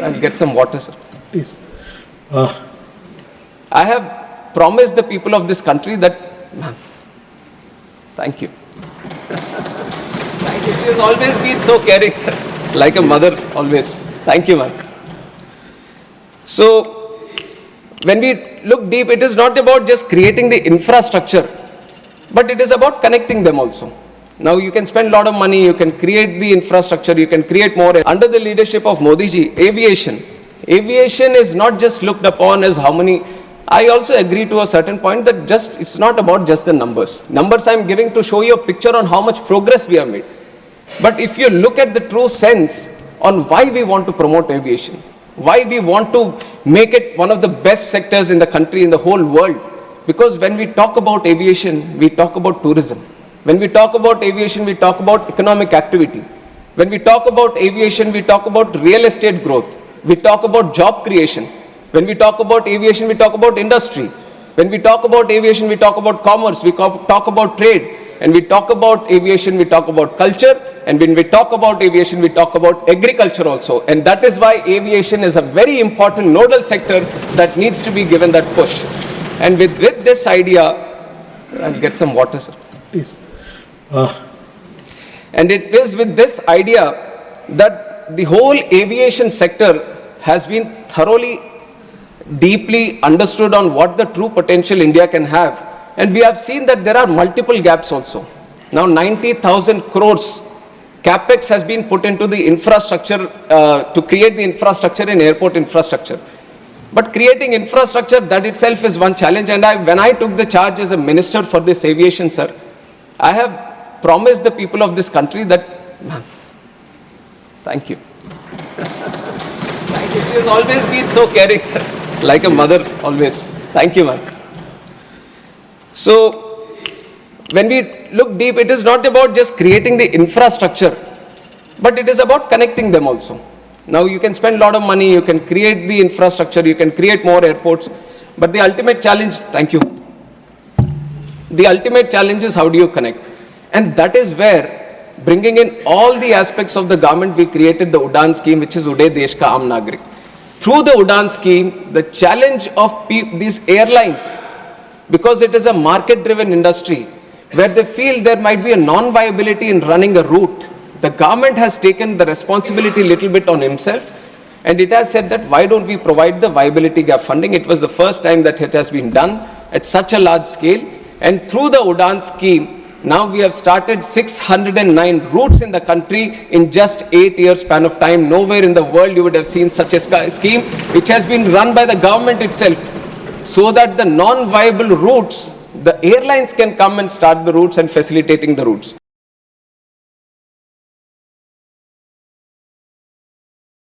I'll get some water, sir. Please. I have promised the people of this country that, ma'am, thank you. Thank you. She has always been so caring, sir. Like a mother, always. Thank you, ma'am. So, when we look deep, it is not about just creating the infrastructure, but it is about connecting them also. Now, you can spend a lot of money, you can create the infrastructure, you can create more. Under the leadership of Modi ji, aviation is not just looked upon as how many. I also agree to a certain point that it's not about just the numbers. Numbers I am giving to show you a picture on how much progress we have made. But if you look at the true sense on why we want to promote aviation, why we want to make it one of the best sectors in the country, in the whole world, because when we talk about aviation, we talk about tourism. When we talk about aviation, we talk about economic activity. When we talk about aviation, we talk about real estate growth. We talk about job creation. When we talk about aviation, we talk about industry. When we talk about aviation, we talk about commerce, we talk about trade. And we talk about aviation, we talk about culture. And when we talk about aviation, we talk about agriculture also. And that is why aviation is a very important nodal sector that needs to be given that push. And with this idea, I'll get some water, sir. Please. And it is with this idea that the whole aviation sector has been thoroughly, deeply understood on what the true potential India can have. And we have seen that there are multiple gaps also. Now 90,000 crores capex has been put into the infrastructure to create the infrastructure in airport infrastructure. But creating infrastructure, that itself is one challenge. And when I took the charge as a minister for this aviation, sir, I have promised the people of this country that, ma'am, thank you. Thank you. She has always been so caring, sir. Like a mother, always. Thank you, ma'am. So, when we look deep, it is not about just creating the infrastructure, but it is about connecting them also. Now, you can spend a lot of money, you can create the infrastructure, you can create more airports, but the ultimate challenge, thank you. The ultimate challenge is how do you connect? And that is where, bringing in all the aspects of the government, we created the UDAN scheme, which is Uday Desh Ka Aam Nagrik. Through the UDAN scheme, the challenge of these airlines, because it is a market-driven industry, where they feel there might be a non-viability in running a route, the government has taken the responsibility a little bit on himself, and it has said that why don't we provide the viability gap funding. It was the first time that it has been done at such a large scale. And through the UDAN scheme, now we have started 609 routes in the country in just 8 years span of time. Nowhere in the world you would have seen such a scheme, which has been run by the government itself, so that the non-viable routes, the airlines can come and start the routes and facilitating the routes.